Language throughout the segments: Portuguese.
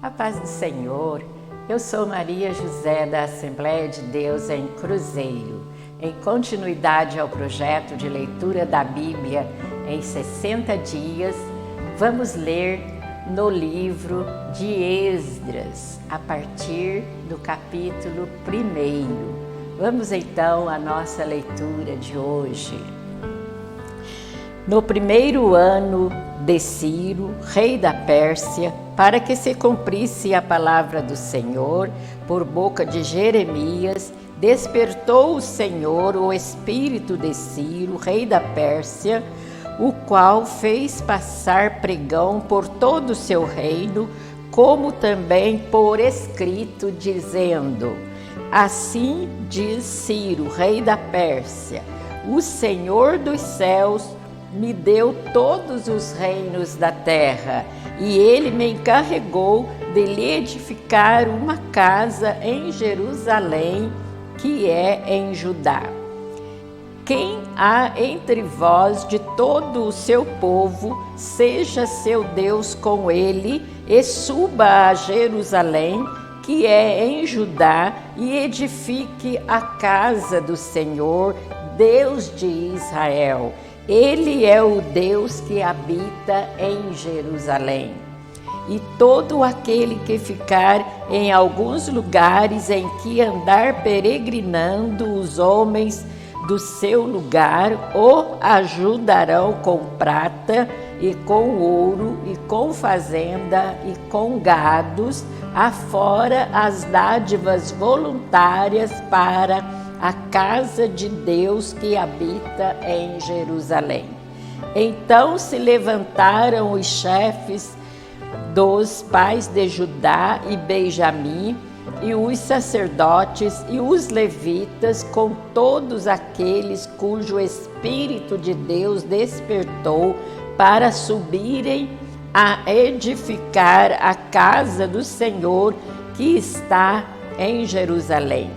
A paz do Senhor, eu sou Maria José da Assembleia de Deus em Cruzeiro. Em continuidade ao projeto de leitura da Bíblia em 60 dias, vamos ler no livro de Esdras, a partir do capítulo 1. Vamos então à nossa leitura de hoje. No 1º ano de Ciro, rei da Pérsia, para que se cumprisse a palavra do Senhor, por boca de Jeremias, despertou o Senhor o espírito de Ciro, rei da Pérsia, o qual fez passar pregão por todo o seu reino, como também por escrito, dizendo: Assim diz Ciro, rei da Pérsia, o Senhor dos céus me deu todos os reinos da terra, e ele me encarregou de lhe edificar uma casa em Jerusalém, que é em Judá. Quem há entre vós de todo o seu povo, seja seu Deus com ele, e suba a Jerusalém, que é em Judá, e edifique a casa do Senhor, Deus de Israel. Ele é o Deus que habita em Jerusalém. E todo aquele que ficar em alguns lugares em que andar peregrinando os homens do seu lugar, o ajudarão com prata e com ouro e com fazenda e com gados, afora as dádivas voluntárias para a casa de Deus que habita em Jerusalém. Então se levantaram os chefes dos pais de Judá e Benjamim, e os sacerdotes e os levitas, com todos aqueles cujo Espírito de Deus despertou, para subirem a edificar a casa do Senhor que está em Jerusalém.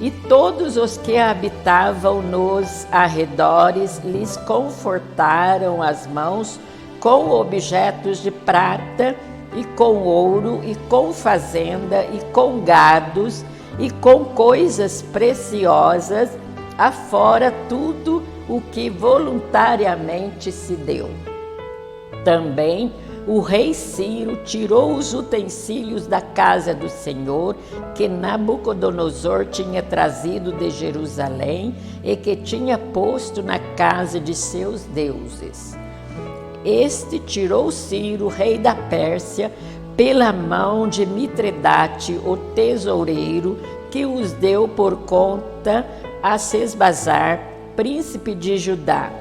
E todos os que habitavam nos arredores lhes confortaram as mãos com objetos de prata e com ouro e com fazenda e com gados e com coisas preciosas, afora tudo o que voluntariamente se deu. Também o rei Ciro tirou os utensílios da casa do Senhor que Nabucodonosor tinha trazido de Jerusalém e que tinha posto na casa de seus deuses. Este tirou Ciro, rei da Pérsia, pela mão de Mitredate, o tesoureiro, que os deu por conta a Sesbazar, príncipe de Judá.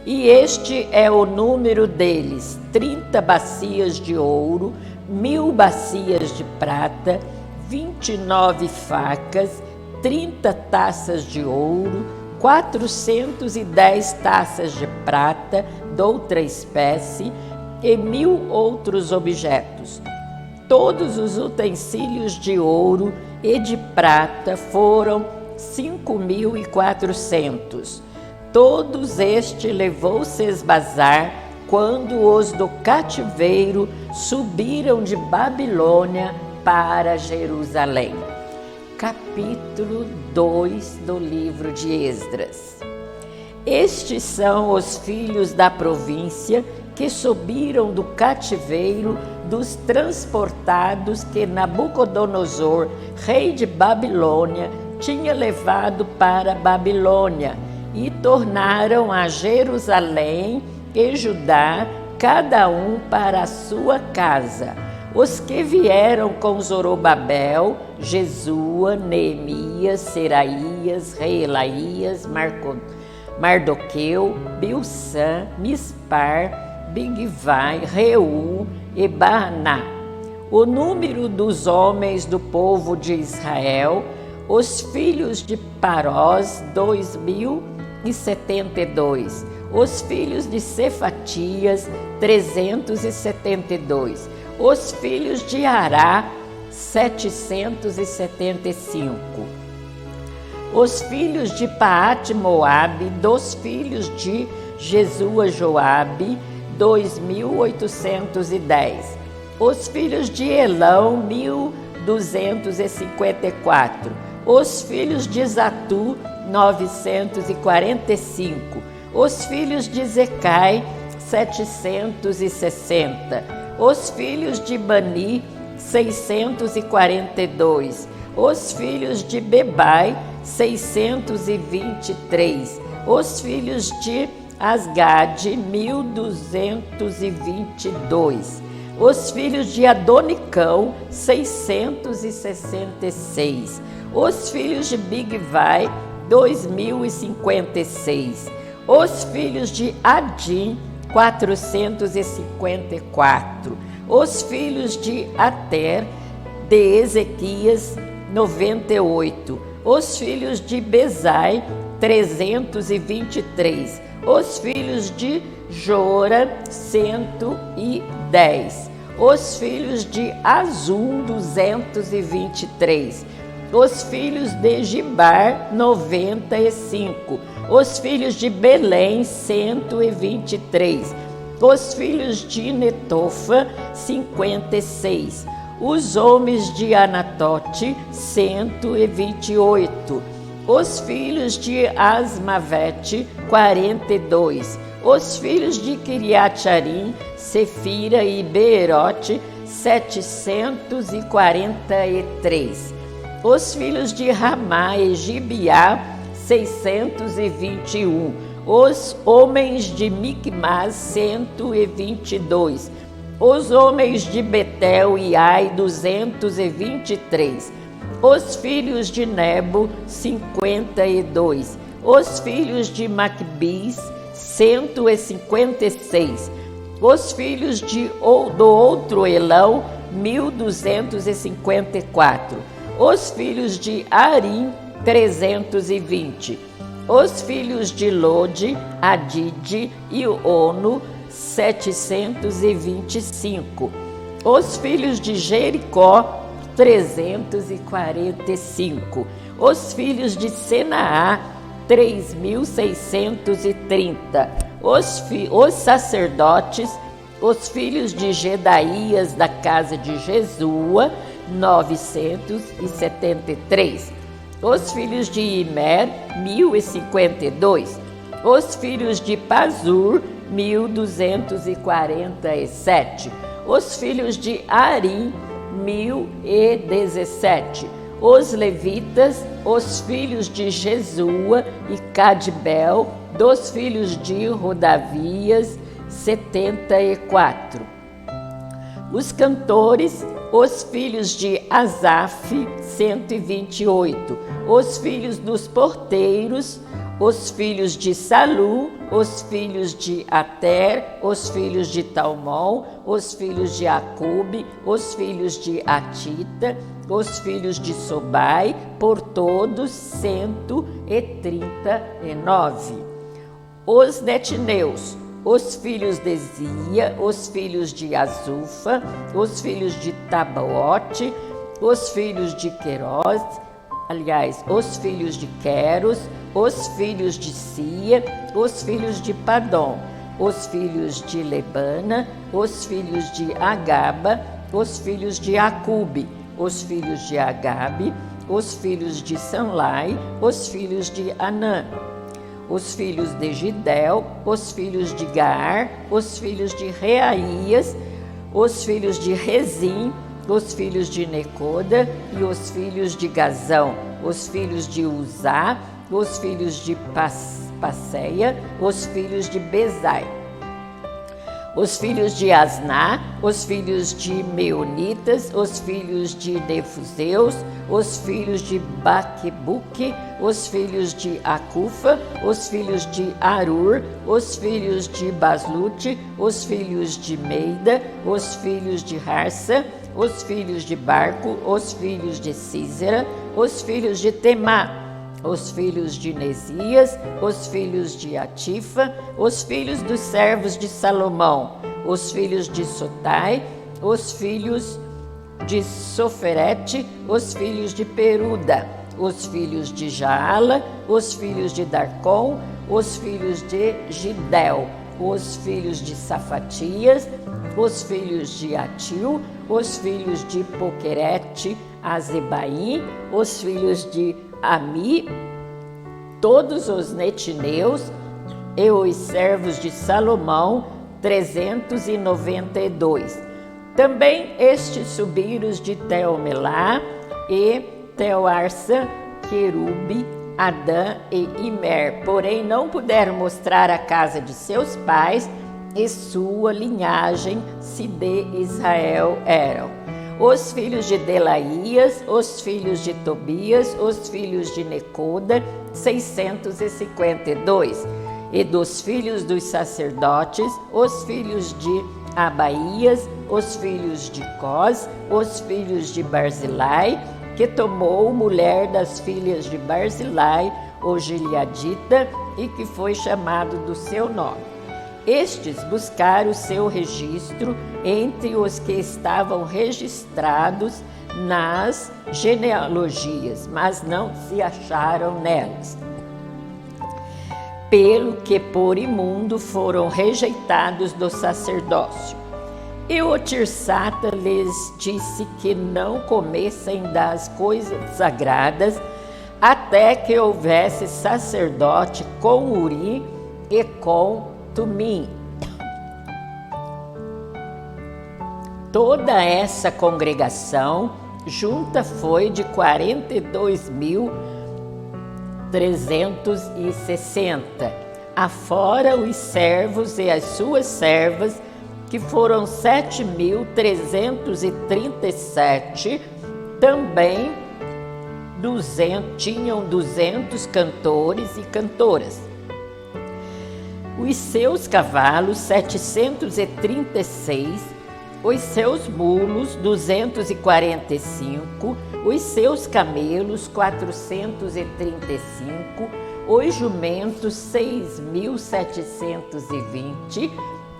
E este é o número deles: 30 bacias de ouro, 1000 bacias de prata, 29 facas, 30 taças de ouro, 410 taças de prata, de outra espécie, e 1000 outros objetos. Todos os utensílios de ouro e de prata foram 5.400. Todos este levou Sesbazar quando os do cativeiro subiram de Babilônia para Jerusalém. Capítulo 2 do livro de Esdras. Estes são os filhos da província que subiram do cativeiro dos transportados que Nabucodonosor, rei de Babilônia, tinha levado para Babilônia, e tornaram a Jerusalém e Judá, cada um para a sua casa. Os que vieram com Zorobabel, Jesua, Neemias, Seraías, Reelaías, Mardoqueu, Bilsã, Mispar, Bigvai, Reu e Baaná. O número dos homens do povo de Israel, os filhos de Parós, 2072. Os filhos de Cefatias, 372. Os filhos de Ará, 775. Os filhos de Paate-Moabe, dos filhos de Jesua Joabe, 2810. Os filhos de Elão, 1254. Os filhos de Zatu, 945. Os filhos de Zecai, 760. Os filhos de Bani, 642. Os filhos de Bebai, 623. Os filhos de Asgade, 1222. Os filhos de Adonicão, 666. Os filhos de Bigvai, 2056. Os filhos de Adim, 454. Os filhos de Ater, de Ezequias, 98. Os filhos de Bezai, 323. Os filhos de Jora, 110. Os filhos de Azum, 223. Os filhos de Gibar, 95. Os filhos de Belém, 123. Os filhos de Netofa, 56. Os homens de Anatote, 128. Os filhos de Asmavete, 42. Os filhos de Kiriat-Arim, Sefira e Beerote, 743. Os filhos de Ramá e Gibeá, 621. Os homens de Micmas, 122. Os homens de Betel e Ai, 223. Os filhos de Nebo, 52. Os filhos de Macbis, 156. Os filhos do outro Elão, 1254. Os filhos de Arim, 320. Os filhos de Lode, Adide e Ono, 725. Os filhos de Jericó, 345. Os filhos de Senaá, 3.630. Os sacerdotes, os filhos de Gedaías da casa de Jesua, 973. Os filhos de Imer, 1052. Os filhos de Pazur, 1247. Os filhos de Arim, 1017. Os levitas, os filhos de Jesua e Cadbel, dos filhos de Rodavias, 74. Os cantores, os filhos de Asaf, 128. Os filhos dos porteiros, os filhos de Salu, os filhos de Ater, os filhos de Talmon, os filhos de Acube, os filhos de Atita, os filhos de Sobai, por todos 139. Os netineus, os filhos de Zia, os filhos de Azufa, os filhos de Tabaote, os filhos de Queiroz, os filhos de Queros, os filhos de Sia, os filhos de Padom, os filhos de Lebana, os filhos de Agaba, os filhos de Acube, os filhos de Agabe, os filhos de Sanlai, os filhos de Anã, os filhos de Gidel, os filhos de Gaar, os filhos de Reaías, os filhos de Rezim, os filhos de Necoda e os filhos de Gazão, os filhos de Uzá, os filhos de Passeia, os filhos de Bezai, os filhos de Asná, os filhos de Meunitas, os filhos de Nefuseus, os filhos de Baquebuque, os filhos de Acufa, os filhos de Arur, os filhos de Baslute, os filhos de Meida, os filhos de Harsa, os filhos de Barco, os filhos de Císera, os filhos de Temá, os filhos de Nesias, os filhos de Atifa, os filhos dos servos de Salomão, os filhos de Sotai, os filhos de Soferete, os filhos de Peruda, os filhos de Jaala, os filhos de Darcom, os filhos de Gidel, os filhos de Safatias, os filhos de Atil, os filhos de Poquerete, Azebaim, os filhos de Ami, todos os netineus e os servos de Salomão, 392. Também estes subiram de Tel-Melá e Tel-Arsa, Querube, Adã e Imer, porém não puderam mostrar a casa de seus pais e sua linhagem, se de Israel eram. Os filhos de Delaías, os filhos de Tobias, os filhos de Necoda, 652. E dos filhos dos sacerdotes, os filhos de Abaías, os filhos de Cós, os filhos de Barzilai, que tomou mulher das filhas de Barzilai, o Gileadita, e que foi chamado do seu nome. Estes buscaram o seu registro entre os que estavam registrados nas genealogias, mas não se acharam nelas. Pelo que por imundo foram rejeitados do sacerdócio. E o Tirsata lhes disse que não comessem das coisas sagradas, até que houvesse sacerdote com Urim e com Tumim. Toda essa congregação junta foi de 42.360, afora os servos e as suas servas, que foram 7.337, também tinham 200 cantores e cantoras. Os seus cavalos, 736, os seus mulos, 245, os seus camelos, 435, os jumentos, 6.720,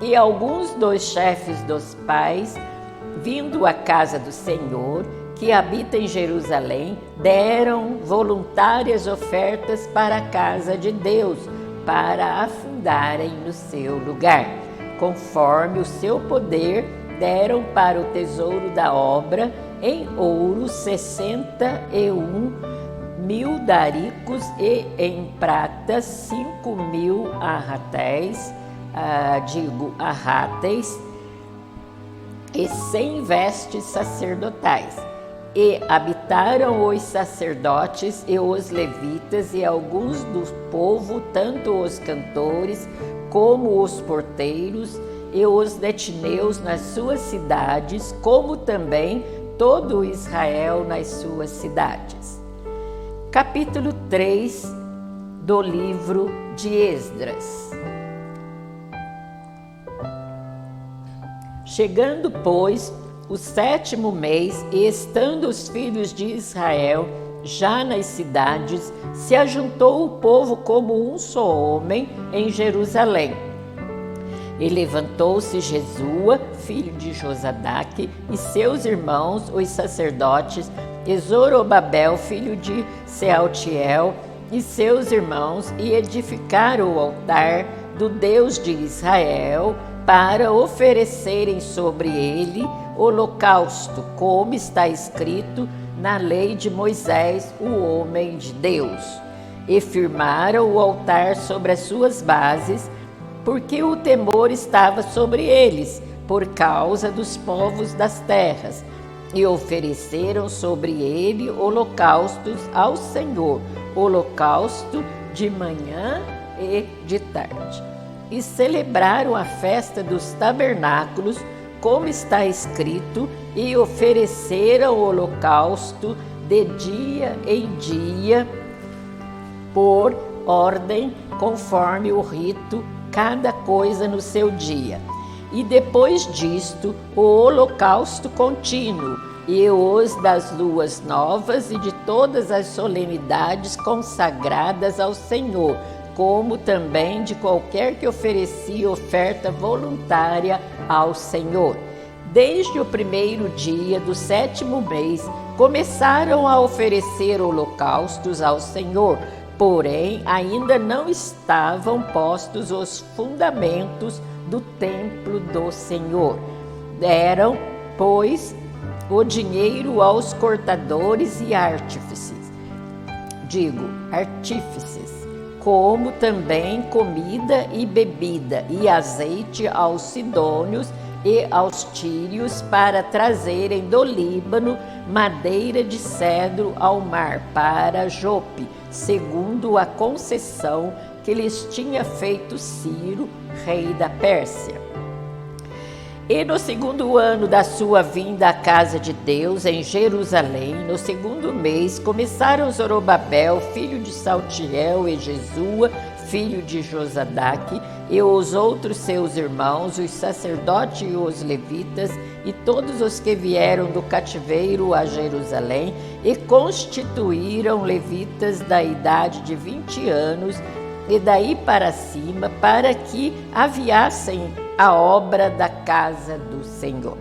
e alguns dos chefes dos pais, vindo à casa do Senhor, que habita em Jerusalém, deram voluntárias ofertas para a casa de Deus, para a fundarem no seu lugar. Conforme o seu poder, deram para o tesouro da obra em ouro 61.000 daricos e em prata 5.000 arráteis e 100 vestes sacerdotais. E habitaram os sacerdotes e os levitas e alguns do povo, tanto os cantores como os porteiros e os netineus nas suas cidades, como também todo Israel nas suas cidades. Capítulo 3 do livro de Esdras. Chegando, pois, o 7º mês, e estando os filhos de Israel já nas cidades, se ajuntou o povo como um só homem em Jerusalém. E levantou-se Jesua, filho de Josadaque, e seus irmãos, os sacerdotes, e Zorobabel, filho de Sealtiel, e seus irmãos, e edificaram o altar do Deus de Israel, para oferecerem sobre ele holocausto, como está escrito na lei de Moisés, o homem de Deus. E firmaram o altar sobre as suas bases, porque o temor estava sobre eles, por causa dos povos das terras, e ofereceram sobre ele holocaustos ao Senhor, holocausto de manhã e de tarde. E celebraram a festa dos tabernáculos, como está escrito, e ofereceram o holocausto de dia em dia, por ordem, conforme o rito, cada coisa no seu dia. E depois disto, o holocausto contínuo, e os das luas novas e de todas as solenidades consagradas ao Senhor, como também de qualquer que oferecia oferta voluntária ao Senhor. Desde o 1º dia do 7º mês, começaram a oferecer holocaustos ao Senhor, porém ainda não estavam postos os fundamentos do templo do Senhor. deram, pois, o dinheiro aos cortadores e artífices, como também comida e bebida e azeite aos sidônios e aos tírios para trazerem do Líbano madeira de cedro ao mar para Jope, segundo a concessão que lhes tinha feito Ciro, rei da Pérsia. E no 2º ano da sua vinda à casa de Deus, em Jerusalém, no 2º mês, começaram Zorobabel, filho de Saltiel, e Jesua, filho de Josadaque, e os outros seus irmãos, os sacerdotes e os levitas, e todos os que vieram do cativeiro a Jerusalém, e constituíram levitas da idade de 20 anos, e daí para cima, para que aviassem a obra da casa do Senhor.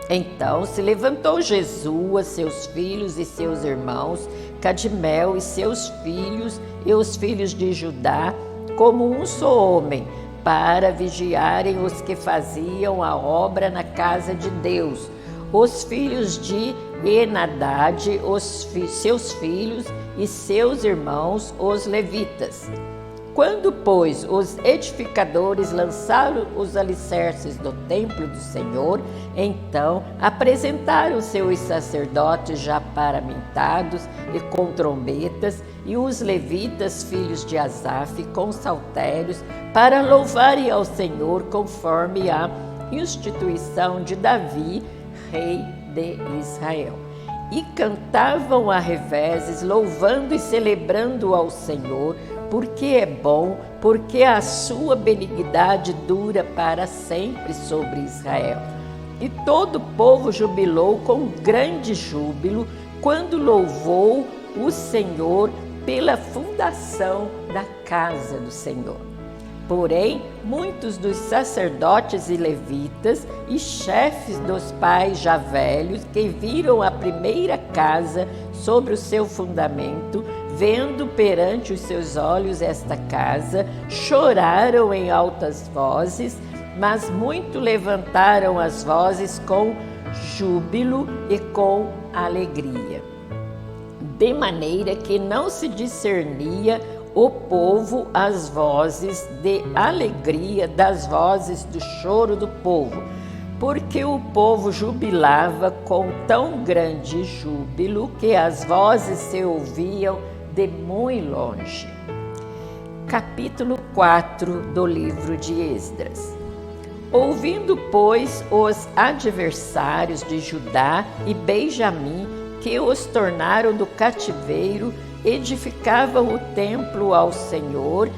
Então se levantou Jesua, seus filhos e seus irmãos, Cadmel e seus filhos e os filhos de Judá, como um só homem, para vigiarem os que faziam a obra na casa de Deus. Os filhos de Enadad, seus filhos e seus irmãos, os levitas. Quando, pois, os edificadores lançaram os alicerces do templo do Senhor, então apresentaram-se os sacerdotes já paramentados e com trombetas, e os levitas, filhos de Asaf, com saltérios, para louvarem ao Senhor conforme a instituição de Davi, rei de Israel. E cantavam a reveses, louvando e celebrando ao Senhor, porque é bom, porque a sua benignidade dura para sempre sobre Israel. E todo o povo jubilou com grande júbilo, quando louvou o Senhor pela fundação da casa do Senhor. Porém, muitos dos sacerdotes e levitas e chefes dos pais já velhos, que viram a primeira casa sobre o seu fundamento, vendo perante os seus olhos esta casa, choraram em altas vozes, mas muito levantaram as vozes com júbilo e com alegria. De maneira que não se discernia o povo as vozes de alegria das vozes do choro do povo, porque o povo jubilava com tão grande júbilo que as vozes se ouviam de muito longe. Capítulo 4 do livro de Esdras. Ouvindo, pois, os adversários de Judá e Benjamim, que os tornaram do cativeiro, edificavam o templo ao Senhor,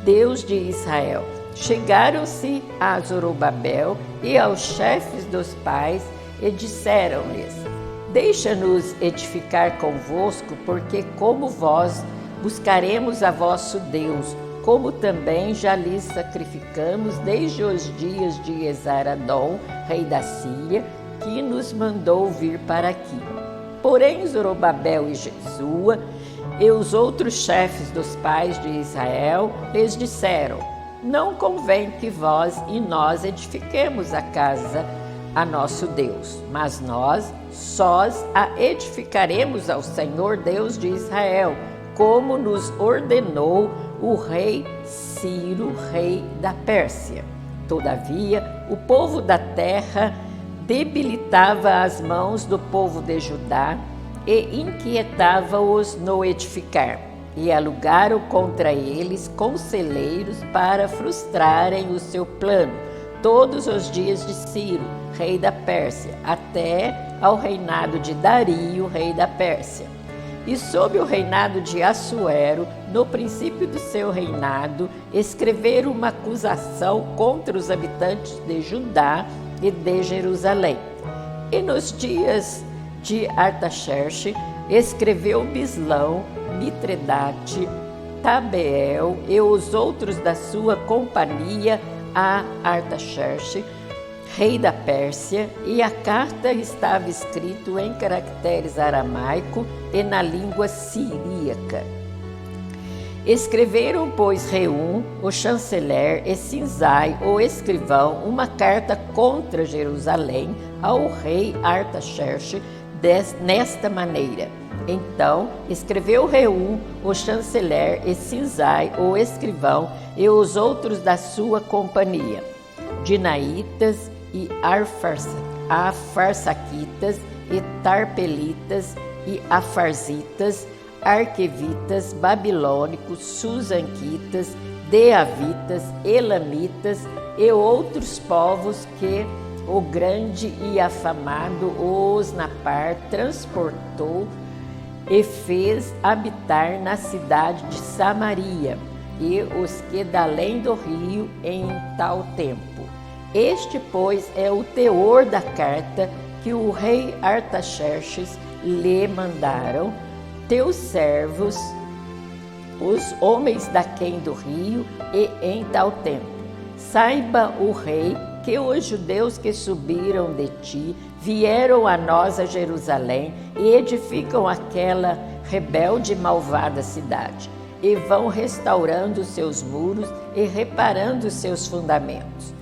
Deus de Israel. Chegaram-se a Zorobabel e aos chefes dos pais e disseram-lhes: Deixa-nos edificar convosco, porque como vós buscaremos a vosso Deus, como também já lhes sacrificamos desde os dias de Esaradom, rei da Síria, que nos mandou vir para aqui. Porém Zorobabel e Jesua e os outros chefes dos pais de Israel lhes disseram: Não convém que vós e nós edifiquemos a casa a nosso Deus, mas nós sós a edificaremos ao Senhor Deus de Israel, como nos ordenou o rei Ciro, rei da Pérsia. Todavia, o povo da terra debilitava as mãos do povo de Judá e inquietava-os no edificar, e alugaram contra eles conselheiros para frustrarem o seu plano, todos os dias de Ciro, rei da Pérsia, até ao reinado de Dario, rei da Pérsia. E sob o reinado de Assuero, no princípio do seu reinado, escreveram uma acusação contra os habitantes de Judá e de Jerusalém. E nos dias de Artaxerxes, escreveu Bislão, Mitredate, Tabeel e os outros da sua companhia a Artaxerxes, rei da Pérsia, e a carta estava escrita em caracteres aramaico e na língua siríaca. Escreveram, pois, Reum, o chanceler, e Sinzai, o escrivão, uma carta contra Jerusalém ao rei Artaxerxes nesta maneira. Então escreveu Reum, o chanceler, e Sinzai, o escrivão, e os outros da sua companhia, Dinaitas e Afarsaquitas, e Tarpelitas, e Afarzitas, Arquevitas, Babilônicos, Susanquitas, Deavitas, Elamitas e outros povos que o grande e afamado Osnapar transportou e fez habitar na cidade de Samaria, e os que da além do rio em tal tempo. Este, pois, é o teor da carta que o rei Artaxerxes lhe mandaram teus servos, os homens daquém do rio, e em tal tempo. Saiba o rei que os judeus que subiram de ti vieram a nós a Jerusalém e edificam aquela rebelde e malvada cidade, e vão restaurando seus muros e reparando seus fundamentos.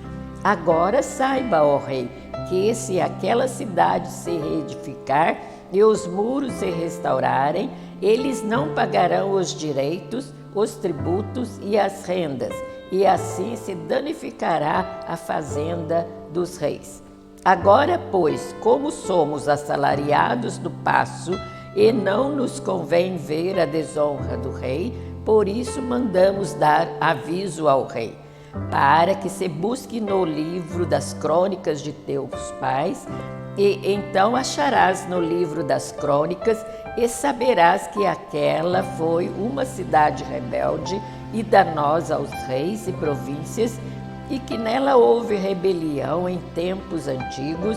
Agora saiba, ó rei, que se aquela cidade se reedificar e os muros se restaurarem, eles não pagarão os direitos, os tributos e as rendas, e assim se danificará a fazenda dos reis. Agora, pois, como somos assalariados do paço e não nos convém ver a desonra do rei, por isso mandamos dar aviso ao rei, para que se busque no livro das crônicas de teus pais, e então acharás no livro das crônicas e saberás que aquela foi uma cidade rebelde e danosa aos reis e províncias, e que nela houve rebelião em tempos antigos,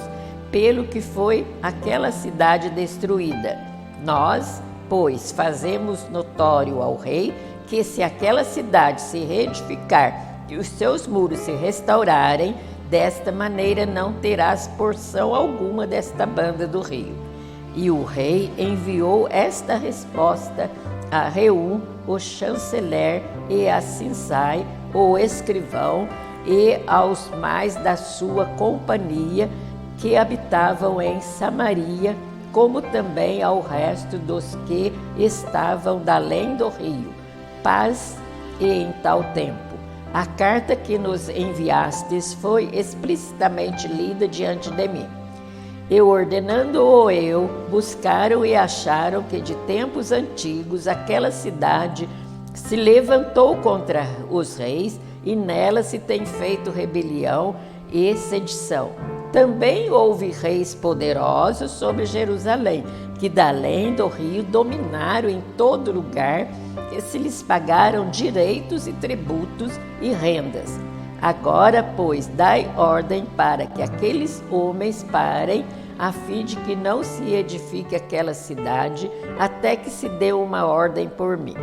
pelo que foi aquela cidade destruída. Nós, pois, fazemos notório ao rei que se aquela cidade se reedificar e os seus muros se restaurarem, desta maneira não terás porção alguma desta banda do rio. E o rei enviou esta resposta a Reum, o chanceler, e a Sinzai, o escrivão, e aos mais da sua companhia que habitavam em Samaria, como também ao resto dos que estavam da além do rio. Paz e em tal tempo. A carta que nos enviastes foi explicitamente lida diante de mim. Eu, ordenando-o eu, buscaram e acharam que de tempos antigos aquela cidade se levantou contra os reis, e nela se tem feito rebelião e sedição. Também houve reis poderosos sobre Jerusalém, que da além do rio dominaram em todo lugar, e se lhes pagaram direitos e tributos e rendas. Agora, pois, dai ordem para que aqueles homens parem, a fim de que não se edifique aquela cidade, até que se dê uma ordem por mim.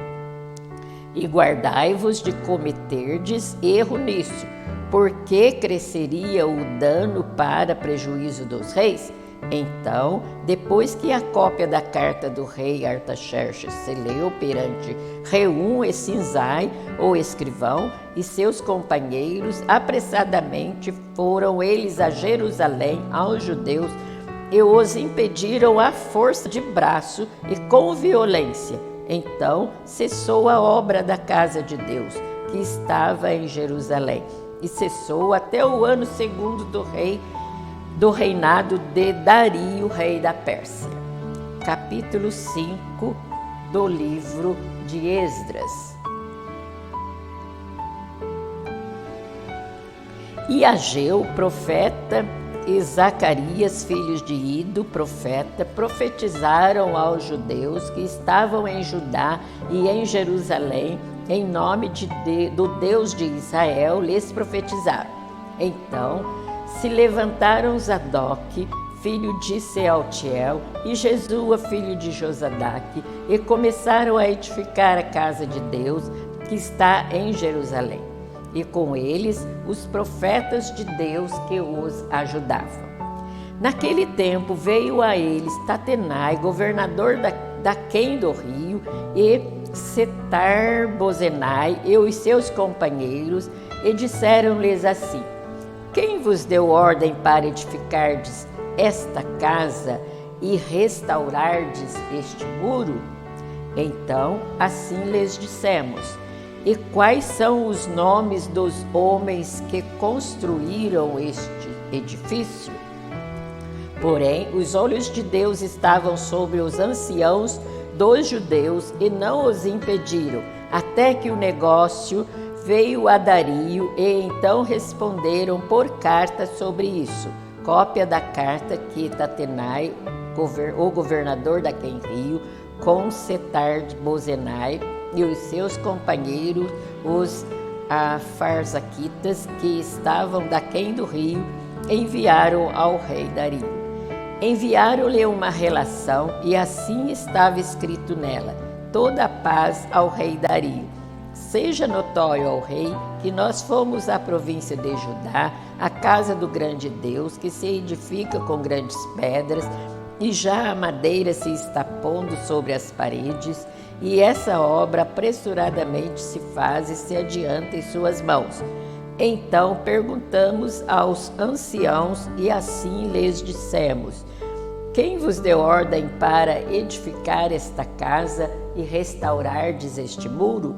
E guardai-vos de cometerdes erro nisso, porque cresceria o dano para prejuízo dos reis. Então, depois que a cópia da carta do rei Artaxerxes se leu perante Reum e Sinzai, o escrivão, e seus companheiros, apressadamente foram eles a Jerusalém aos judeus e os impediram à força de braço e com violência. Então cessou a obra da casa de Deus, que estava em Jerusalém, e cessou até o ano segundo do reinado de Dario, rei da Pérsia. Capítulo 5 do livro de Esdras. E Ageu, profeta, e Zacarias, filhos de Ido, profeta, profetizaram aos judeus que estavam em Judá e em Jerusalém, em nome do Deus de Israel, lhes profetizaram. Então se levantaram Zadok, filho de Sealtiel, e Jesua, filho de Josadaque, e começaram a edificar a casa de Deus, que está em Jerusalém, e com eles os profetas de Deus que os ajudavam. Naquele tempo veio a eles Tatenai, governador daquém do rio, e Setar-Bozenai e os seus companheiros, e disseram-lhes assim: quem vos deu ordem para edificardes esta casa e restaurardes este muro? Então, assim lhes dissemos: e quais são os nomes dos homens que construíram este edifício? Porém, os olhos de Deus estavam sobre os anciãos dos judeus e não os impediram, até que o negócio veio a Dario, e então responderam por carta sobre isso. Cópia da carta que Tatenai, o governador daquele rio, com Setar-Bozenai e os seus companheiros, os Farzaquitas, que estavam daquém do rio, enviaram ao rei Dario. Enviaram-lhe uma relação, e assim estava escrito nela: toda a paz ao rei Dario. Seja notório ao rei que nós fomos à província de Judá, a casa do grande Deus, que se edifica com grandes pedras, e já a madeira se está pondo sobre as paredes, e essa obra apressuradamente se faz e se adianta em suas mãos. Então perguntamos aos anciãos, e assim lhes dissemos: quem vos deu ordem para edificar esta casa e restaurardes este muro?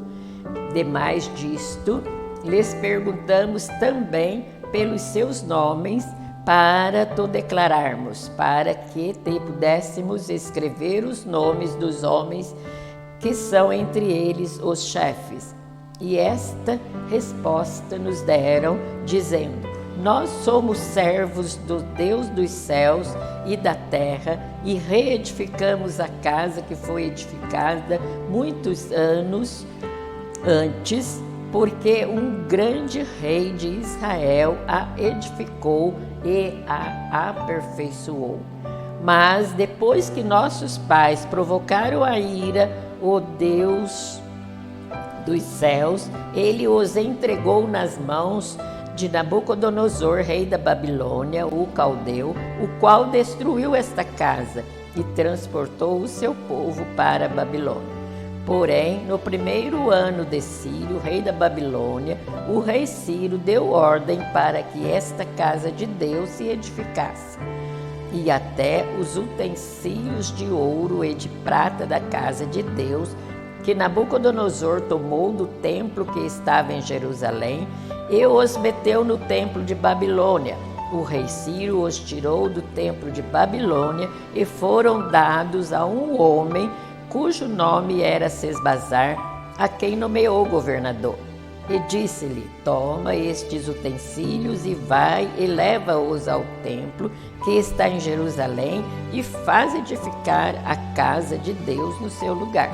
Demais disto, lhes perguntamos também pelos seus nomes, para te declararmos, para que te pudéssemos escrever os nomes dos homens que são entre eles os chefes. E esta resposta nos deram, dizendo: nós somos servos do Deus dos céus e da terra, e reedificamos a casa que foi edificada muitos anos antes, porque um grande rei de Israel a edificou e a aperfeiçoou. Mas depois que nossos pais provocaram a ira, o Deus dos céus, ele os entregou nas mãos de Nabucodonosor, rei da Babilônia, o caldeu, o qual destruiu esta casa e transportou o seu povo para a Babilônia. Porém, no primeiro ano de Ciro, rei da Babilônia, o rei Ciro deu ordem para que esta casa de Deus se edificasse. E até os utensílios de ouro e de prata da casa de Deus, que Nabucodonosor tomou do templo que estava em Jerusalém, e os meteu no templo de Babilônia. O rei Ciro os tirou do templo de Babilônia e foram dados a um homem cujo nome era Sesbazar, a quem nomeou governador. E disse-lhe: toma estes utensílios e vai e leva-os ao templo que está em Jerusalém e faz edificar a casa de Deus no seu lugar.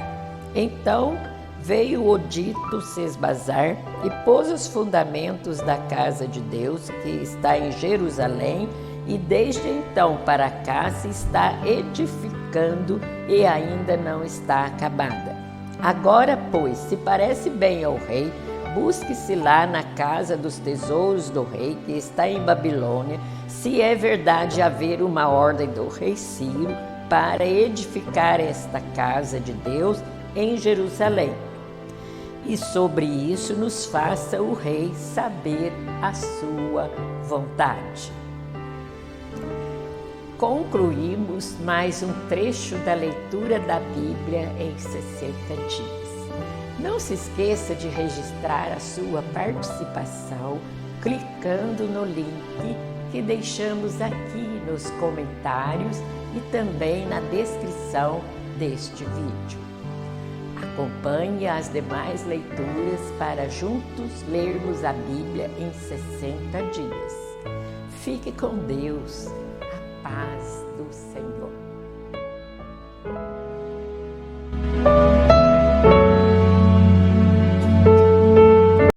Então veio o dito Sesbazar e pôs os fundamentos da casa de Deus que está em Jerusalém, e desde então para cá se está edificando e ainda não está acabada. Agora, pois, se parece bem ao rei, busque-se lá na casa dos tesouros do rei, que está em Babilônia, se é verdade haver uma ordem do rei Ciro para edificar esta casa de Deus em Jerusalém. E sobre isso nos faça o rei saber a sua vontade. Concluímos mais um trecho da leitura da Bíblia em 60 dias. Não se esqueça de registrar a sua participação clicando no link que deixamos aqui nos comentários e também na descrição deste vídeo. Acompanhe as demais leituras para juntos lermos a Bíblia em 60 dias. Fique com Deus. Paz do Senhor.